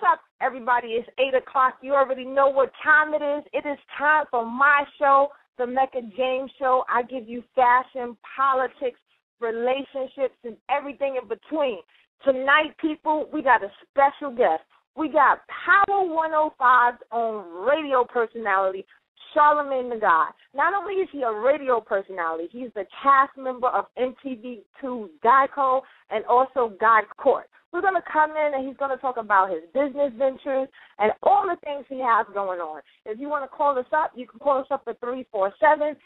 What's up, everybody? It's 8 o'clock. You already know what time it is. It is time for my show, the Mecca James Show. I give you fashion, politics, relationships, and everything in between. Tonight, people, we got a special guest. We got Power 105's own radio personality, Charlamagne the God. Not only is he a radio personality, he's the cast member of MTV2's Guy Code and also Guy Court. We're going to come in and he's going to talk about his business ventures and all the things he has going on. If you want to call us up, you can call us up at 347-857-4866,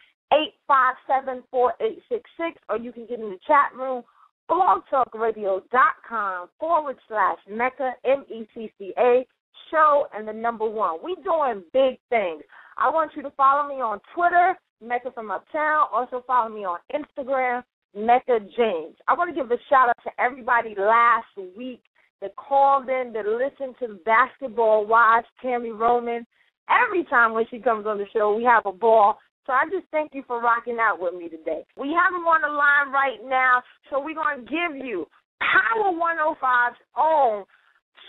or you can get in the chat room, blogtalkradio.com/Mecca, MECCA, show, and the number 1. We're doing big things. I want you to follow me on Twitter, Mecca from Uptown. Also follow me on Instagram, Mecca James. I want to give a shout-out to everybody last week that called in, that listened to the Basketball Wives, Tammy Roman. Every time when she comes on the show, we have a ball. So I just thank you for rocking out with me today. We have him on the line right now, so we're going to give you Power 105's own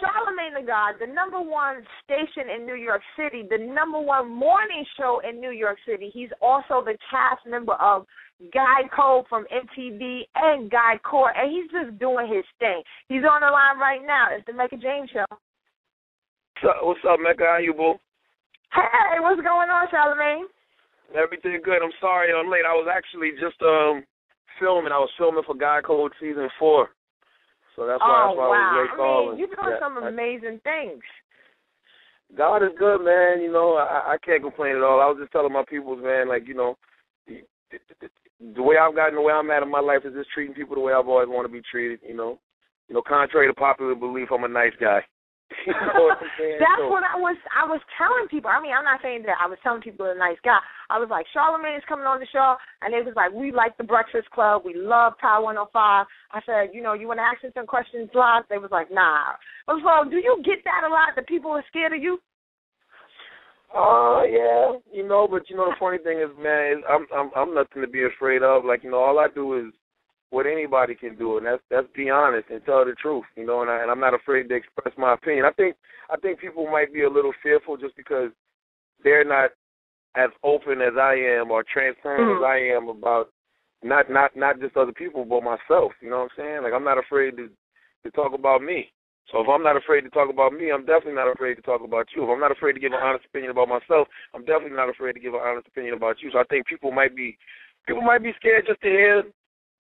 Charlamagne the God, the number 1 station in New York City, the number 1 morning show in New York City. He's also the cast member of Guy Code from MTV and Guy Court, and he's just doing his thing. He's on the line right now. It's the Mecca James Show. What's up, Mecca? How you, boo? Hey, what's going on, Charlamagne? Everything good. I'm sorry I'm late. I was actually just filming. I was filming for Guy Code Season 4. So that's why, I was late calling. You're doing some amazing things. God is good, man. You know, I can't complain at all. I was just telling my peoples, man, like, you know, the way I've gotten, the way I'm at in my life is just treating people the way I've always want to be treated, you know. You know, contrary to popular belief, I'm a nice guy. You know what I'm saying? That's what I was telling people. I mean, I'm not saying that I was telling people I'm a nice guy. I was like, Charlamagne is coming on the show, and they was like, we like the Breakfast Club. We love Power 105. I said, you know, you want to ask them some questions live? They was like, nah. I was like, do you get that a lot, that people are scared of you? Yeah, you know, but you know the funny thing is, man, I'm nothing to be afraid of. Like, you know, all I do is what anybody can do, and that's be honest and tell the truth, you know. And I'm not afraid to express my opinion. I think people might be a little fearful just because they're not as open as I am or transparent as I am about not just other people but myself. You know what I'm saying? Like, I'm not afraid to talk about me. So if I'm not afraid to talk about me, I'm definitely not afraid to talk about you. If I'm not afraid to give an honest opinion about myself, I'm definitely not afraid to give an honest opinion about you. So I think people might be scared just to hear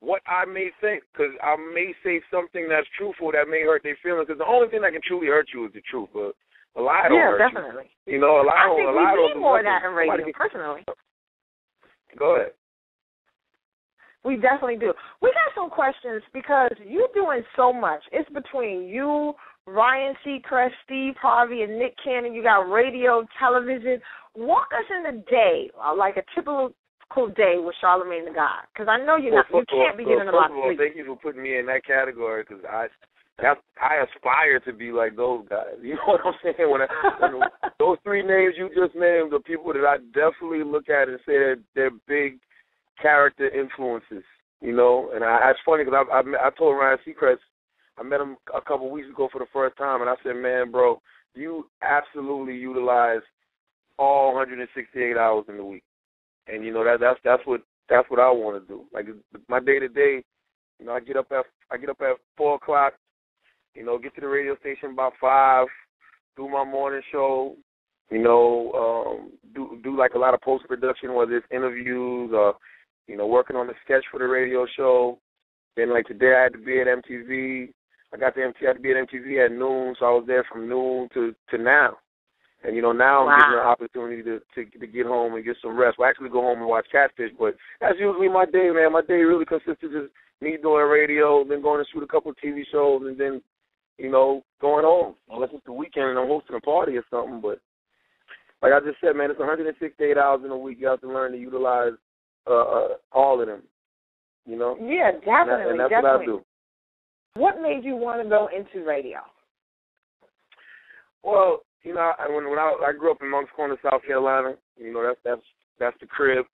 what I may think, because I may say something that's truthful that may hurt their feelings, because the only thing that can truly hurt you is the truth, but a lie don't hurt definitely. You. You know, a lie don't. I think we need more of that in radio, personally. Go ahead. We definitely do. We got some questions because you're doing so much. It's between you, Ryan Seacrest, Steve Harvey, and Nick Cannon. You got radio, television. Walk us in the day, like a typical day with Charlamagne the God, because I know you can't be getting a lot of sleep. Thank you for putting me in that category, because I aspire to be like those guys. You know what I'm saying? When those 3 names you just named are people that I definitely look at and say they're big character influences. You know, and it's funny because I told Ryan Seacrest, I met him a couple weeks ago for the first time, and I said, man, bro, you absolutely utilize all 168 hours in the week. And you know that's what I want to do. Like my day to day, you know, I get up at 4:00, you know, get to the radio station about 5, do my morning show, you know, do like a lot of post production, whether it's interviews or, you know, working on the sketch for the radio show. Then like today I had to be at MTV. I had to be at MTV at noon, so I was there from noon to now. And, you know, now I'm getting an opportunity to get home and get some rest. Well, actually go home and watch Catfish, but that's usually my day, man. My day really consists of just me doing radio, then going to shoot a couple of TV shows, and then, you know, going home. Unless it's the weekend and I'm hosting a party or something. But like I just said, man, it's 168 hours in a week. You have to learn to utilize all of them, you know? Yeah, definitely. And that's definitely. what I do. What made you want to go into radio? Well, you know, when I grew up in Moncks Corner, South Carolina, you know, that's the crib.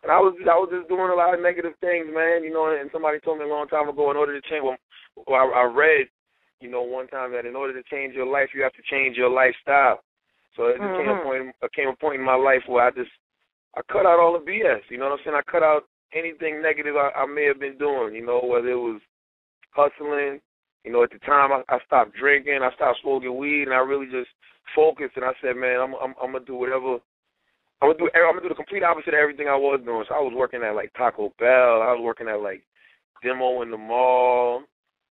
And I was just doing a lot of negative things, man, you know, and somebody told me a long time ago in order to change, well, I read one time that in order to change your life, you have to change your lifestyle. So it just came a point in my life where I cut out all the BS. You know what I'm saying? I cut out anything negative I may have been doing. Whether it was hustling. At the time I stopped drinking, I stopped smoking weed, and I really just focused. And I said, man, I'm gonna do whatever. I'm gonna do the complete opposite of everything I was doing. So I was working at like Taco Bell. I was working at like demo in the mall.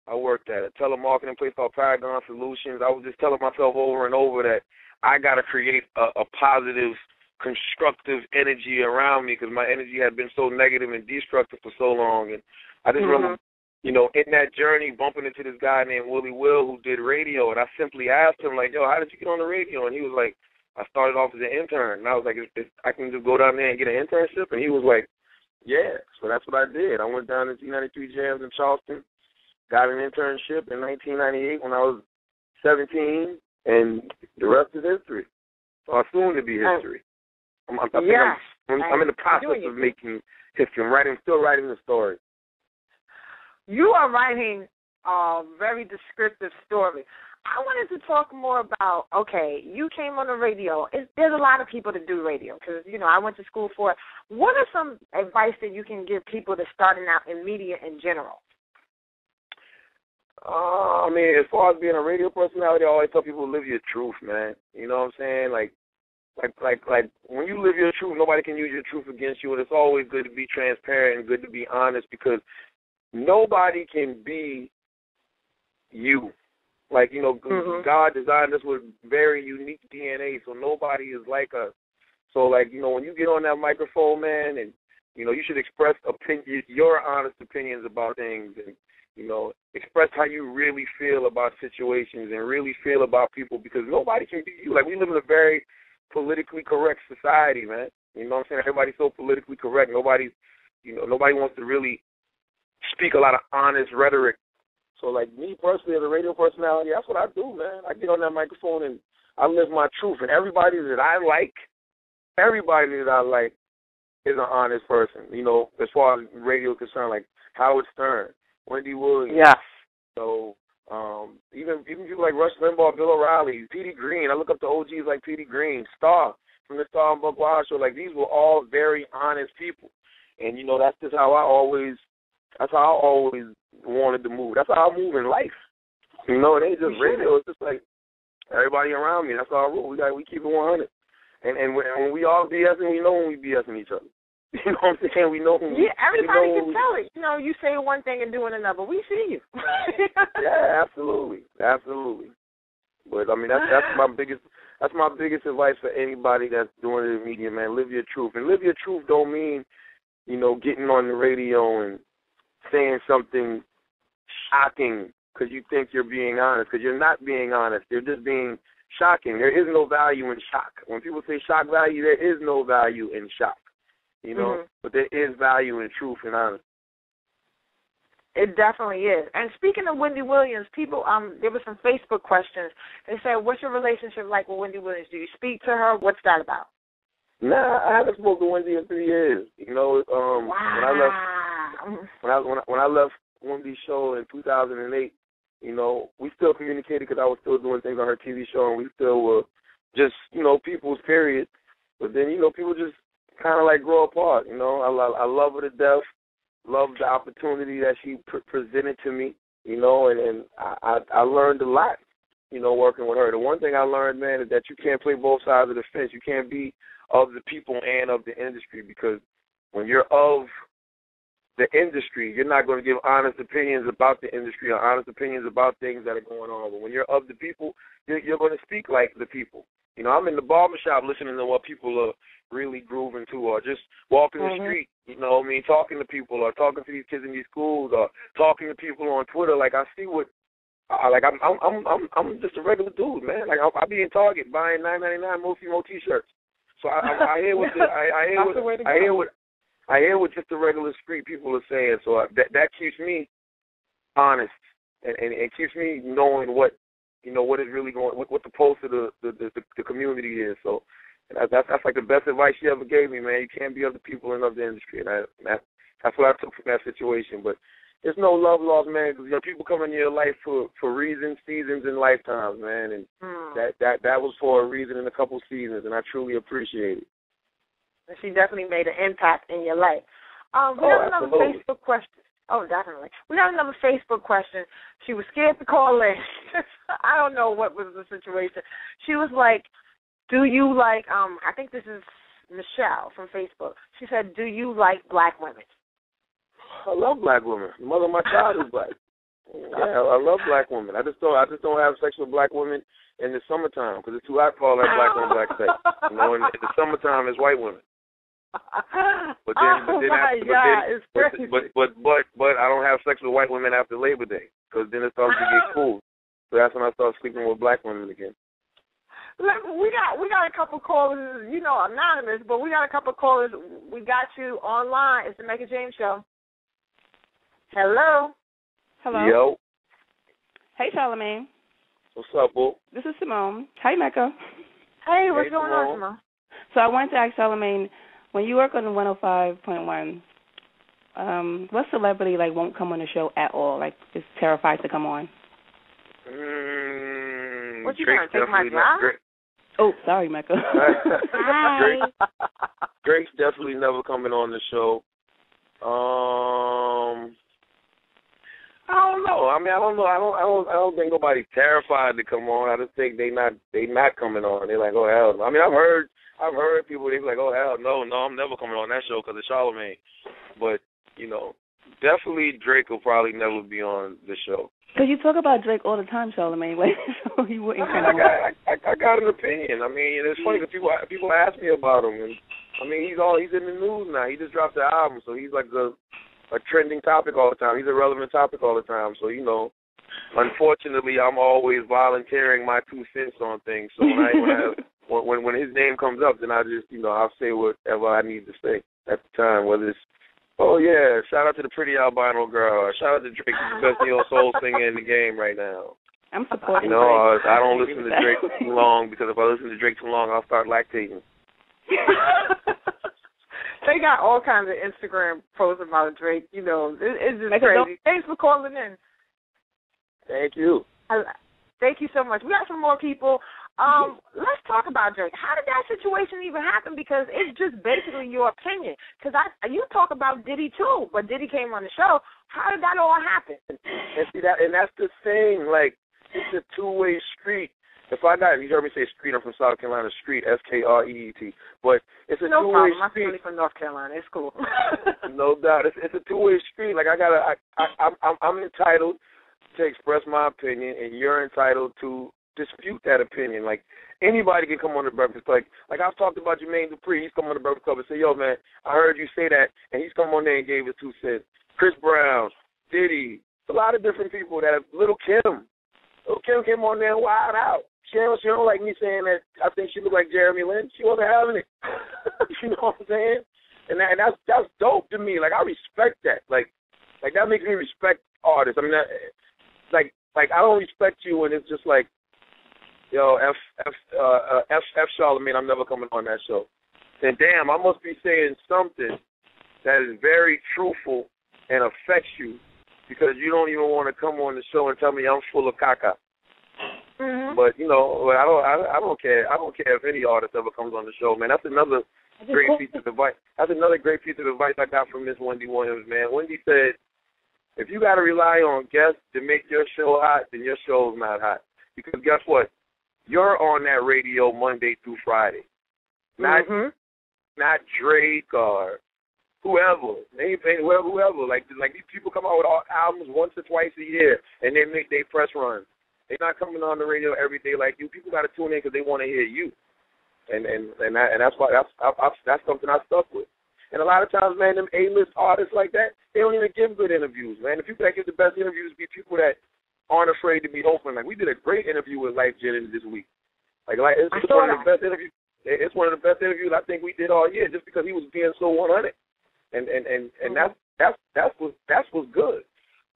I worked at a telemarketing place called Paragon Solutions. I was just telling myself over and over that I got to create a positive, constructive energy around me because my energy had been so negative and destructive for so long. And I just remember, in that journey, bumping into this guy named Willie Will who did radio. And I simply asked him, like, yo, how did you get on the radio? And he was like, I started off as an intern. And I was like, I can just go down there and get an internship? And he was like, yeah. So that's what I did. I went down to T93 Jams in Charleston, got an internship in 1998 when I was 17, and the rest is history. Or soon to be history. I'm in the process of making history. I'm still writing the story. You are writing a very descriptive story. I wanted to talk more about, you came on the radio. There's a lot of people that do radio because, I went to school for it. What are some advice that you can give people that's starting out in media in general? As far as being a radio personality, I always tell people to live your truth, man. You know what I'm saying? Like when you live your truth, nobody can use your truth against you, and it's always good to be transparent and good to be honest because nobody can be you. God designed us with very unique DNA, so nobody is like us. So, when you get on that microphone, man, and, you should express your honest opinions about things and, express how you really feel about situations and really feel about people because nobody can be you. We live in a very politically correct society, man. You know what I'm saying? Everybody's so politically correct. Nobody wants to really speak a lot of honest rhetoric. So, me personally as a radio personality, that's what I do, man. I get on that microphone and I live my truth. And everybody that I like is an honest person, as far as radio is concerned, like Howard Stern, Wendy Williams. Yes. So even people like Rush Limbaugh, Bill O'Reilly, Petey Green. I look up to OGs like Petey Green, Star from the Star and Buck Wild Show. These were all very honest people. And, that's just how I always wanted to move. That's how I move in life. It ain't just radio. It's just like everybody around me. That's how I rule. We keep it 100. And when we all BSing, we know when we BSing each other. You know what I'm saying? We know when everybody can tell it. You say one thing and doing another. We see you. Yeah, absolutely. But that's my biggest advice for anybody that's doing it in media, man. Live your truth. And live your truth don't mean, getting on the radio and saying something shocking because you think you're being honest, because you're not being honest. You're just being shocking. There is no value in shock. When people say shock value, there is no value in shock. But there is value in truth and honesty. It definitely is. And speaking of Wendy Williams, people, there were some Facebook questions. They said, what's your relationship like with Wendy Williams? Do you speak to her? What's that about? Nah, I haven't spoken to Wendy in 3 years. Wow. When I left Wendy's show in 2008, we still communicated because I was still doing things on her TV show, and we still were just, people's period. But then, people just kind of grow apart. I love her to death. Love the opportunity that she presented to me, and I learned a lot, working with her. The one thing I learned, man, is that you can't play both sides of the fence. You can't be of the people and of the industry because when you're of the industry, you're not going to give honest opinions about the industry or honest opinions about things that are going on. But when you're of the people, you're going to speak like the people. I'm in the barbershop listening to what people are really grooving to, or just walking the street, talking to people, or talking to these kids in these schools, or talking to people on Twitter. I see what, I'm just a regular dude, man. I be in Target buying $9.99 Mo T-shirts. So I hear what just the regular street people are saying. So that keeps me honest, and it keeps me knowing what is really going, what the pulse of the community is. So that's the best advice she ever gave me, man. You can't be of the people and of the industry. And that's what I took from that situation. But it's no love lost, man, because people come into your life for reasons, seasons, and lifetimes, man, and that was for a reason and a couple seasons, and I truly appreciate it. She definitely made an impact in your life. We got another Facebook question. Oh, definitely. We got another Facebook question. She was scared to call in. I don't know what was the situation. She was like, do you like, I think this is Michelle from Facebook. She said, do you like black women? I love black women. The mother of my child is black. Yeah, I love black women. I just don't have sex with black women in the summertime because it's too hot for all that black on black sex. In the summertime, it's white women. But I don't have sex with white women after Labor Day because then it starts to get cool. So that's when I start sleeping with black women again. We got a couple callers, anonymous, but we got a couple callers. We got you online. It's the Mecca James Show. Hello. Yo. Hey, Charlamagne. What's up, boo? This is Simone. Hi, Mecca. Hey, what's going on, Simone? So I wanted to ask Charlamagne, when you work on 105.1's, what celebrity won't come on the show at all? Is terrified to come on? What you gonna take my job? Oh, sorry, Mecca. Drake's definitely never coming on the show. I don't know. I don't know. I don't think nobody's terrified to come on. I just think they not coming on. They're like, oh hell no. I mean, I've heard people. They be like, oh hell no, I'm never coming on that show because of Charlamagne. But definitely Drake will probably never be on the show. Because you talk about Drake all the time, Charlamagne. So he wouldn't come on. I got an opinion. I mean, it's funny because people ask me about him, and I mean, he's in the news now. He just dropped the album, so he's like a trending topic all the time. He's a relevant topic all the time. So unfortunately, I'm always volunteering my 2 cents on things. So when his name comes up, then I just I'll say whatever I need to say at the time, whether it's shout out to the pretty albino girl. Shout out to Drake, the best neo-soul singer in the game right now. I'm supporting Drake. I don't listen to Drake too long because if I listen to Drake too long, I'll start lactating. They got all kinds of Instagram posts about Drake. It's just crazy. Thanks for calling in. Thank you. Thank you so much. We got some more people. Let's talk about Drake. How did that situation even happen? Because it's just basically your opinion. Because you talk about Diddy too, but Diddy came on the show. How did that all happen? And see that, and that's the thing. It's a two-way street. You heard me say street. I'm from South Carolina. Street, S-K-R-E-E-T. But it's a two-way street. I'm really from North Carolina. It's cool. No doubt. It's a two-way street. I'm entitled to express my opinion, and you're entitled to dispute that opinion. Anybody can come on the Breakfast Club. I've talked about Jermaine Dupri. He's come on the Breakfast Club and say, yo, man, I heard you say that, and he's come on there and gave his 2 cents. Chris Brown, Diddy, a lot of different people that have, Little Kim came on there and wild out. She don't like me saying that I think she looked like Jeremy Lin. She wasn't having it. You know what I'm saying? And that's dope to me. I respect that. That makes me respect artists. I mean, I don't respect you when it's just yo, F Charlamagne, I'm never coming on that show. Then damn, I must be saying something that is very truthful and affects you because you don't even want to come on the show and tell me I'm full of caca. Mm-hmm. But I don't care. I don't care if any artist ever comes on the show, man. That's another great piece of advice. That's another great piece of advice I got from Miss Wendy Williams, man. Wendy said, if you got to rely on guests to make your show hot, then your show's not hot. Because guess what? You're on that radio Monday through Friday. Not Drake or whoever. Whoever. These people come out with albums once or twice a year, and they make their press runs. They're not coming on the radio every day like you. People got to tune in because they want to hear you. And that's why that's something I stuck with. And a lot of times, man, them A-list artists like that, they don't even give good interviews, man. The people that give the best interviews be people that aren't afraid to be open. We did a great interview with Life Jennings this week. It's one of the best interviews. It's one of the best interviews I think we did all year, just because he was being so 100. And that's what's good.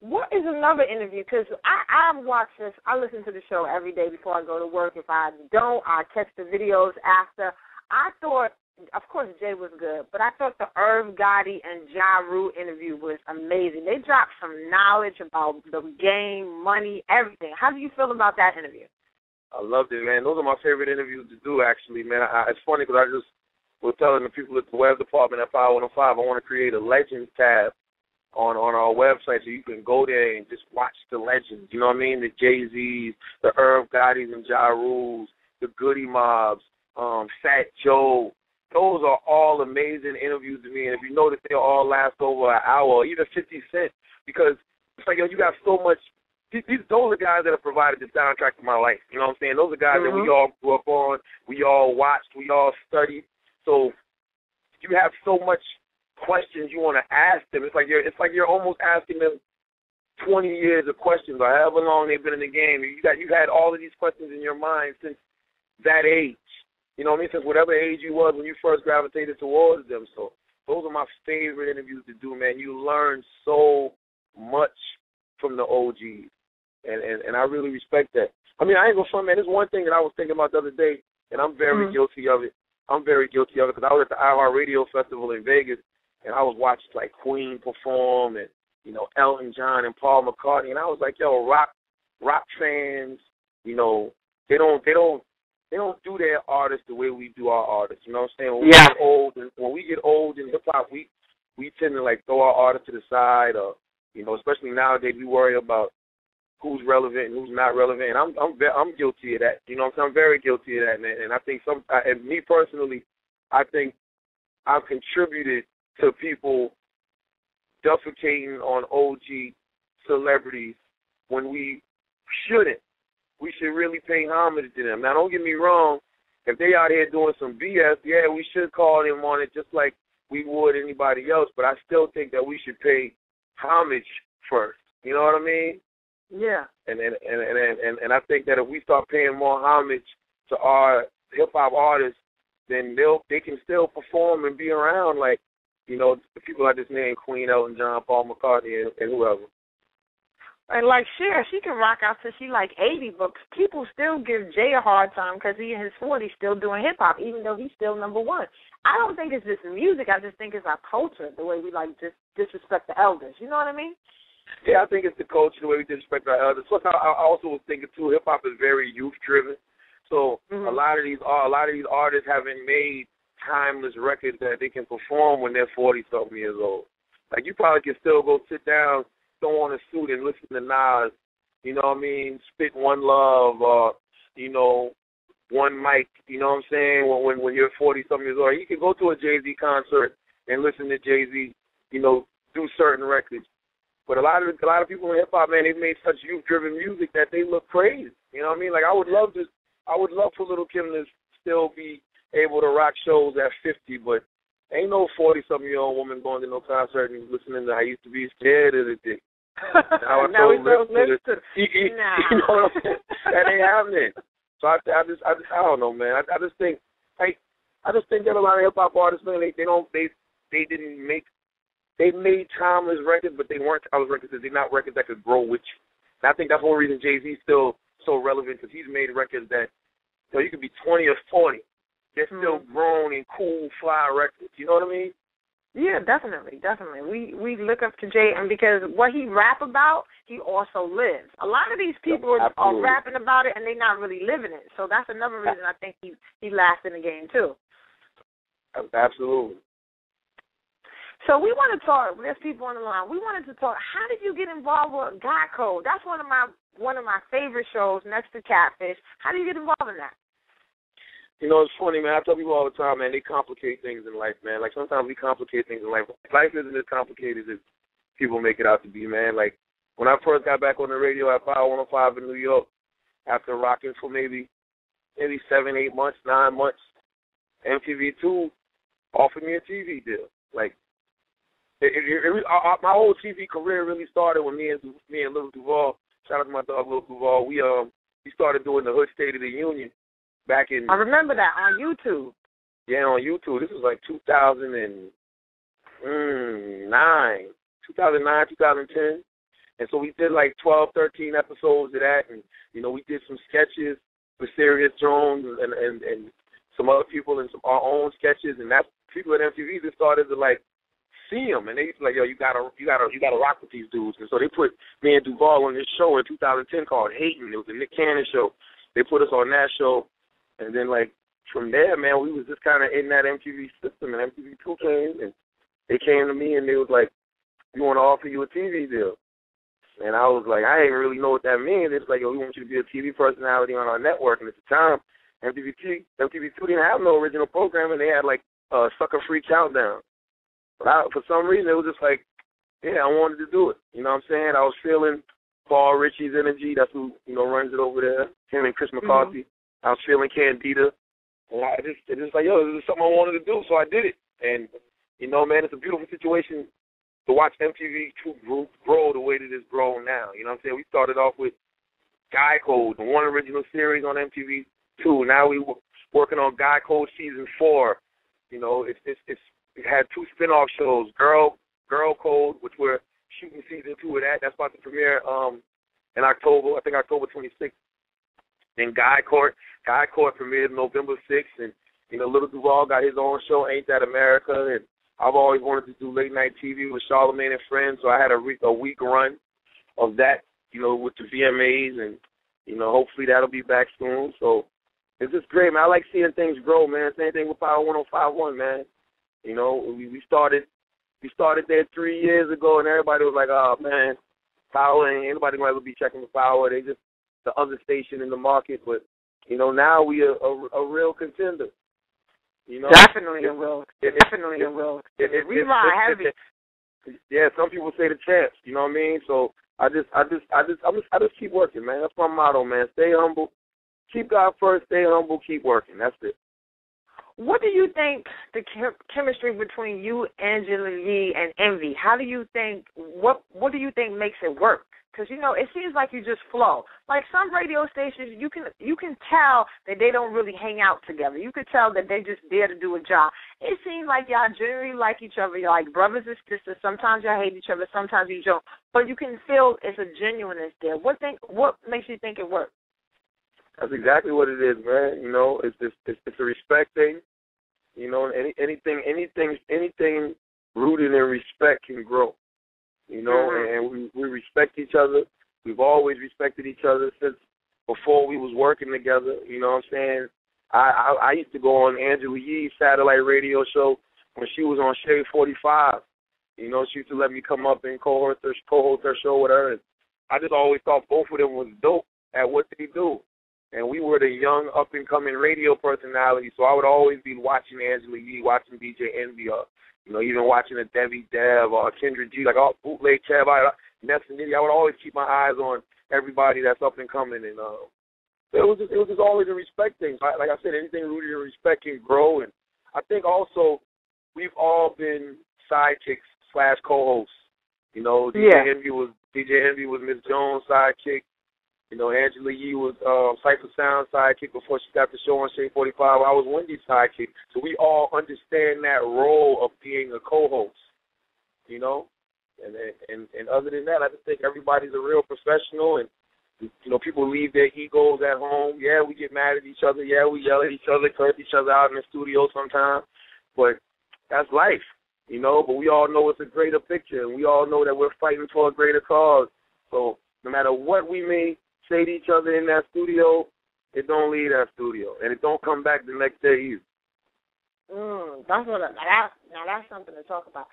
What is another interview? Because I watch this. I listen to the show every day before I go to work. If I don't, I catch the videos after. I thought of course, Jay was good, but I thought the Irv Gotti and Ja Rule interview was amazing. They dropped some knowledge about the game, money, everything. How do you feel about that interview? I loved it, man. Those are my favorite interviews to do, actually, man. It's funny because I just was telling the people at the web department at 105, I want to create a Legends tab on our website so you can go there and just watch the legends. You know what I mean? The Jay-Z's, the Irv Gotti's and Ja Rules, the Goody Mobs, Fat Joe. Those are all amazing interviews to me. And if you notice, they all last over an hour, even 50 Cent, because it's like, yo, you got so much. Those are guys that have provided the soundtrack to my life. You know what I'm saying? Those are guys that we all grew up on, we all watched, we all studied. So you have so much questions you want to ask them. It's like you're almost asking them 20 years of questions or however long they've been in the game. You've had all of these questions in your mind since that age. You know what I mean? Since whatever age you was when you first gravitated towards them. So those are my favorite interviews to do, man. You learn so much from the OGs. And I really respect that. I mean, I ain't gonna front, man. There's one thing that I was thinking about the other day, and I'm very guilty of it. I'm very guilty of it because I was at the iHeartRadio Festival in Vegas, and I was watching like Queen perform, and you know Elton John and Paul McCartney, and I was like, yo, rock fans, you know, they don't do their artists the way we do our artists. You know what I'm saying? When we get old in hip hop, we tend to like throw our artists to the side, or you know, especially nowadays we worry about who's relevant and who's not relevant. And I'm guilty of that. You know what I'm saying? I'm very guilty of that, man. And I think and me personally, I think I've contributed to people defecating on OG celebrities when we shouldn't. We should really pay homage to them. Now, don't get me wrong. If they out here doing some BS, yeah, we should call them on it just like we would anybody else. But I still think that we should pay homage first. You know what I mean? Yeah. And I think that if we start paying more homage to our hip hop artists, then they can still perform and be around like, you know, the people I just named, Queen, Elton John, Paul McCartney, and whoever. And like Cher, she can rock out till she like 80, but people still give Jay a hard time because he in his 40s still doing hip hop, even though he's still number one. I don't think it's just music. I just think it's our culture, the way we like just disrespect the elders. You know what I mean? Yeah, I think it's the culture, the way we disrespect our elders. Plus, I also was thinking too, hip hop is very youth driven. So a lot of these artists haven't made timeless records that they can perform when they're 40-something years old. Like you probably can still go sit down, throw on a suit and listen to Nas, you know what I mean, spit One Love, or, you know, One Mic, you know what I'm saying, when you're 40-something years old. You can go to a Jay-Z concert and listen to Jay-Z, you know, do certain records. But a lot of people in hip-hop, man, they've made such youth-driven music that they look crazy. You know what I mean? Like, I would love for Little Kim to still be able to rock shows at 50, but ain't no 40-something-year-old woman going to no concert and listening to I Used to Be Scared of the Dick. Now we don't listen to You know what I'm saying? That ain't happening. So I don't know, man. I just think that a lot of hip hop artists, man, they made timeless records, but they weren't timeless records because they're not records that could grow with you. And I think that's one reason Jay-Z's still so relevant, because he's made records that, you know, you could be 20 or 40. They're still grown and cool, fly records. You know what I mean? Yeah, definitely. We look up to Jay, and because what he rap about, he also lives. A lot of these people are rapping about it, and they're not really living it. So that's another reason I think he lasts in the game, too. Absolutely. So we want to talk. There's people on the line. We wanted to talk. How did you get involved with God Code? That's one of my favorite shows next to Catfish. How do you get involved in that? You know, it's funny, man. I tell people all the time, man, they complicate things in life, man. Like, sometimes we complicate things in life. Life isn't as complicated as people make it out to be, man. Like, when I first got back on the radio at Power 105 in New York, after rocking for maybe 7, 8 months, 9 months, MTV2 offered me a TV deal. Like, my whole TV career really started when me and Lil Duval, shout out to my dog Lil Duval, we started doing the Hood State of the Union back in... I remember that on YouTube. Yeah, on YouTube. This was like 2009, 2010. And so we did like 12, 13 episodes of that. And, you know, we did some sketches with Serious Jones and some other people and our own sketches, and that's people at MTV that started to like see them, and they used to like, yo, you gotta rock with these dudes. And so they put me and Duval on this show in 2010 called Hatin'. It was a Nick Cannon show. They put us on that show, and then like from there, man, we was just kind of in that MTV system, and MTV2 came, and they came to me and they was like, we want to offer you a TV deal. And I was like, I didn't really know what that means. It's like, yo, we want you to be a TV personality on our network. And at the time, MTV2 didn't have no original programming. They had like a Sucker Free Countdown. But for some reason, it was just like, yeah, I wanted to do it. You know what I'm saying? I was feeling Paul Ritchie's energy. That's who, runs it over there. Him and Chris McCarthy. I was feeling Candida. And it's just like, yo, this is something I wanted to do, so I did it. And, man, it's a beautiful situation to watch MTV2 grow the way that it's grown now. You know what I'm saying? We started off with Guy Code, the one original series on MTV2. Now we're working on Guy Code Season 4. It had 2 spin-off shows, Girl Code, which we're shooting Season 2 of that. That's about to premiere in October, I think October 26th. Then Guy Court premiered November 6th. And, Little Duval got his own show, Ain't That America, and I've always wanted to do late-night TV with Charlamagne and friends, so I had a week run of that, with the VMAs, and, hopefully that'll be back soon. So it's just great, man. I like seeing things grow, man. Same thing with Power 105.1, man. We started there 3 years ago, and everybody was like, oh, man, Power, ain't anybody going to ever be checking for Power. They just the other station in the market. But, now we are a real contender. Definitely a real. We ride heavy. Yeah, some people say the champs. You know what I mean? So I just keep working, man. That's my motto, man. Stay humble, keep God first. Stay humble, keep working. That's it. What do you think the chemistry between you, Angela Yee, and Envy? How do you think? What do you think makes it work? Because it seems like you just flow. Like some radio stations, you can tell that they don't really hang out together. You can tell that they just there to do a job. It seems like y'all generally like each other. You're like brothers and sisters. Sometimes y'all hate each other. Sometimes you don't. But you can feel it's a genuineness there. What makes you think it works? That's exactly what it is, man. It's a respect thing. Anything rooted in respect can grow. And we respect each other. We've always respected each other since before we was working together. You know what I'm saying? I used to go on Angela Yee's satellite radio show when she was on Shade 45. She used to let me come up and co-host her show with her. And I just always thought both of them was dope at what they do. And we were the young, up-and-coming radio personalities, so I would always be watching Angela Yee, watching DJ Envy, even watching a Debbie Dev or Kendra G, like all bootleg Chab, Ness and Nitty. I would always keep my eyes on everybody that's up and coming, and it was just always a respect thing. Like I said, anything rooted in respect can grow, and I think also we've all been sidekicks / co-hosts. DJ Envy was Miss Jones' sidekick. Angela Yee was Cypher Sound sidekick before she got the show on Shade 45. I was Wendy's sidekick. So we all understand that role of being a co-host, And other than that, I just think everybody's a real professional, and, people leave their egos at home. Yeah, we get mad at each other. Yeah, we yell at each other, curse each other out in the studio sometimes. But that's life, But we all know it's a greater picture, and we all know that we're fighting for a greater cause. So no matter what we may say to each other in that studio, it don't leave that studio, and it don't come back the next day either. That's something to talk about.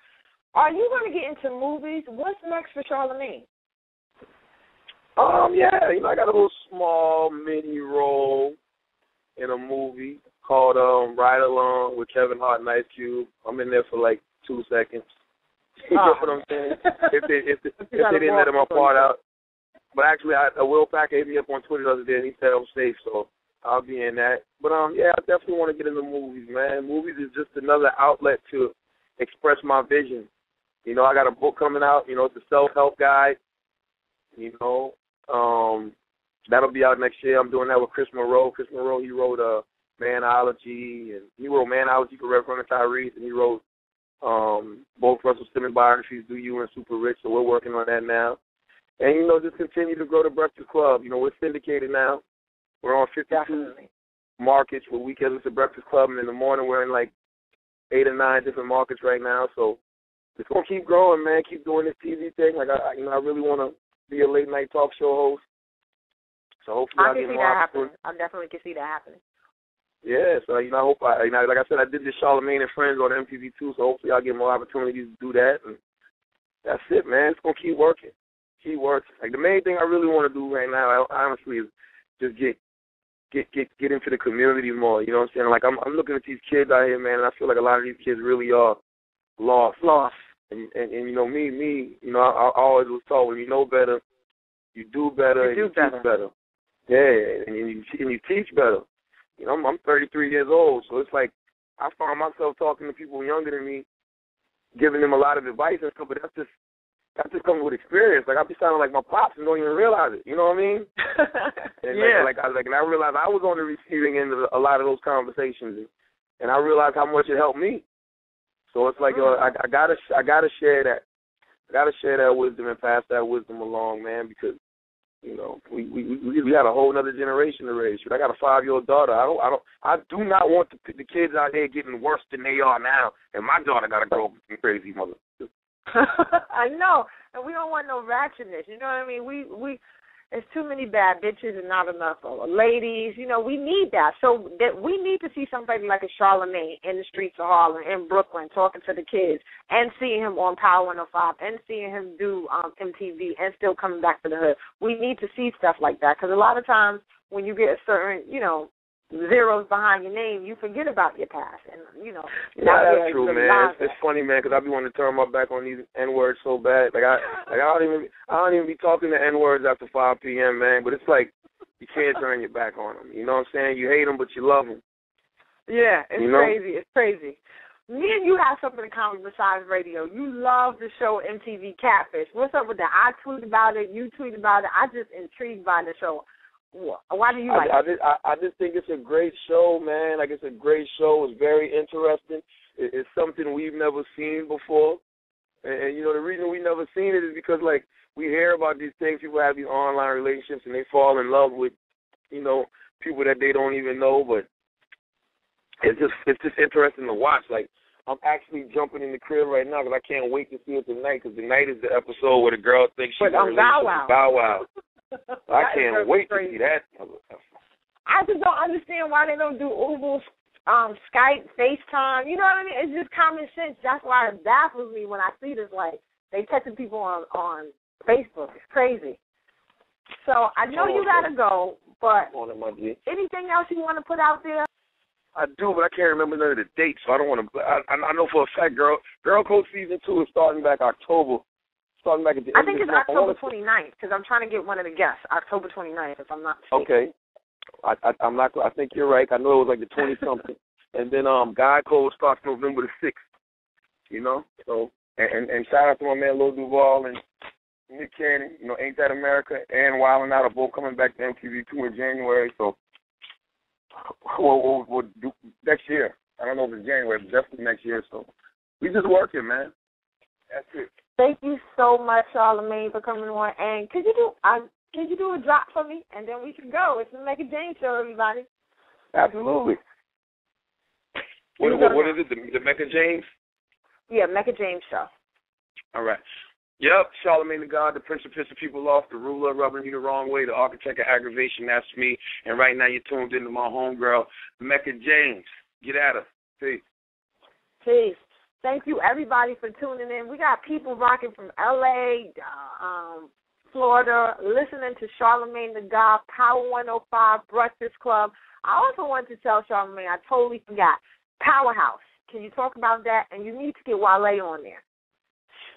Are you going to get into movies? What's next for Charlamagne? Yeah, I got a little small mini role in a movie called Ride Along with Kevin Hart and Ice Cube. I'm in there for like 2 seconds. You know what I'm saying? If they didn't let my part out. But actually, Will Packer hit me up on Twitter the other day, and he said I'm safe, so I'll be in that. But, I definitely want to get into movies, man. Movies is just another outlet to express my vision. I got a book coming out. It's a self-help guide. That'll be out next year. I'm doing that with Chris Monroe. Chris Monroe, he wrote Manology, and he wrote Manology for Reverend Tyrese, and he wrote both Russell Simmons biographies, Do You and Super Rich, so we're working on that now. And, just continue to grow the Breakfast Club. We're syndicated now. We're on 52 markets with weekends with the Breakfast Club, and in the morning we're in like 8 or 9 different markets right now. So it's gonna keep growing, man. Keep doing this TV thing. Like I really want to be a late night talk show host. So hopefully I can see that happen. I definitely can see that happening. Yeah, so I hope like I said, I did this Charlamagne and Friends on MTV too. So hopefully I'll get more opportunities to do that. And that's it, man. It's gonna keep working. Keep working. Like the main thing I really want to do right now, honestly, is just get into the community more. You know what I'm saying? Like I'm looking at these kids out here, man, and I feel like a lot of these kids really are lost. And you know me, you know, I always was taught when you know better, you do better, and you teach better. Yeah, and you teach better. You know, I'm 33 years old, so it's like I find myself talking to people younger than me, giving them a lot of advice and stuff, but that just comes with experience. Like I be sounding like my pops and don't even realize it. You know what I mean? And yeah. And I realized I was on the receiving end of a lot of those conversations, and I realized how much it helped me. So it's like I gotta share that. I gotta share that wisdom and pass that wisdom along, man, because you know we got a whole other generation to raise. I got a 5-year-old daughter. I do not want the kids out there getting worse than they are now, and my daughter gotta grow up with crazy mother. I know, and we don't want no ratchetness. You know what I mean? We there's too many bad bitches and not enough ladies. You know, we need that. So that we need to see somebody like a Charlamagne in the streets of Harlem, in Brooklyn, talking to the kids, and seeing him on Power 105, and seeing him do MTV, and still coming back to the hood. We need to see stuff like that, because a lot of times when you get a certain, you know, zeros behind your name, you forget about your past, and you know. Yeah, that's true, man. It's funny, man, because I be wanting to turn my back on these N-words so bad. I don't even be talking to N-words after 5 p.m., man. But it's like you can't turn your back on them. You know what I'm saying? You hate them, but you love them. Yeah, it's crazy. It's crazy. Me and you have something in common besides radio. You love the show MTV Catfish. What's up with that? I tweet about it. You tweet about it. I just intrigued by the show. Why do you like it? I just think it's a great show, man. Like, it's a great show. It's very interesting. It's something we've never seen before. And, you know, the reason we've never seen it is because, like, we hear about these things. People have these online relationships, and they fall in love with, you know, people that they don't even know. But it's just interesting to watch. Like, I'm actually jumping in the crib right now because I can't wait to see it tonight, because tonight is the episode where the girl thinks she's going to release Bow Wow. I can't wait to see that. I just don't understand why they don't do Uber, Skype, FaceTime. You know what I mean? It's just common sense. That's why it baffles me when I see this. Like, they texting people on Facebook. It's crazy. So I know you got to go, but anything else you want to put out there? I do, but I can't remember none of the dates, so I don't want to. I know for a fact, Girl Code Season 2 is starting back October. Back at the I think it's October 29th, because I'm trying to get one of the guests. October 29th, if I'm not mistaken. Okay. I'm not. I think you're right. I know it was like the 20-something. And then God Code starts November the 6th. You know? So, and shout out to my man Lil Duval and Nick Cannon. You know, Ain't That America and Wild 'N Out are both coming back to MTV2 in January. So, we'll do next year. I don't know if it's January, but definitely next year. So, we just working, man. That's it. Thank you so much, Charlamagne, for coming on. And could you do a drop for me, and then we can go? It's the Mecca James Show, everybody. Absolutely. What is it? The Mecca James? Yeah, Mecca James Show. All right. Yep, Charlamagne the God, the Prince of Pissing People Off, the ruler, rubbing you the wrong way, the architect of aggravation. That's me. And right now you're tuned into my homegirl, Mecca James. Get at her. Peace. Peace. Thank you, everybody, for tuning in. We got people rocking from L.A., Florida, listening to Charlamagne the God, Power 105, Breakfast Club. I also wanted to tell Charlamagne, I totally forgot, Powerhouse. Can you talk about that? And you need to get Wale on there.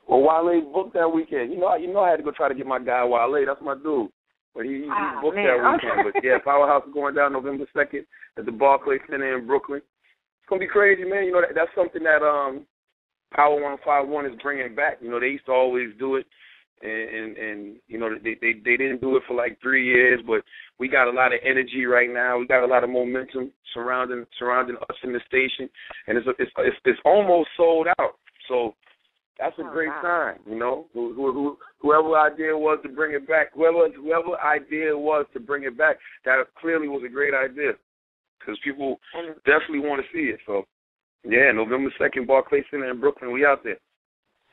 Well, Wale booked that weekend. You know, I had to go try to get my guy Wale. That's my dude. But he booked that weekend. But, yeah, Powerhouse is going down November 2nd at the Barclays Center in Brooklyn. It's going to be crazy, man. You know, that's something that Power 105.1 is bringing back. You know, they used to always do it, and you know, they didn't do it for like 3 years, but we got a lot of energy right now. We got a lot of momentum surrounding us in the station, and it's almost sold out. So that's a great sign, you know. Whoever idea was to bring it back, whoever idea was to bring it back, that clearly was a great idea. because people definitely want to see it. So, yeah, November 2nd, Barclays Center in Brooklyn. We out there.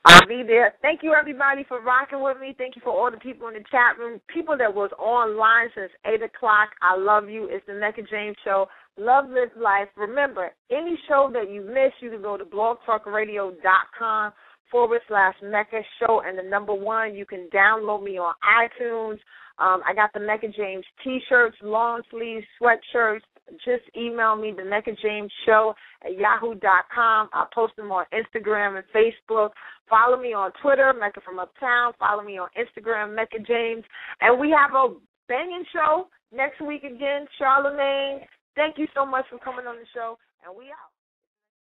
I'll be there. Thank you, everybody, for rocking with me. Thank you for all the people in the chat room, people that was online since 8 o'clock. I love you. It's the Mecca James Show. Love this life. Remember, any show that you miss, you can go to blogtalkradio.com/Mecca Show and the number 1. You can download me on iTunes. I got the Mecca James T-shirts, long sleeves, sweatshirts. Just email me, the Mecca James Show at yahoo.com. I'll post them on Instagram and Facebook. Follow me on Twitter, Mecca from Uptown. Follow me on Instagram, Mecca James. And we have a banging show next week again, Charlamagne. Thank you so much for coming on the show, and we out.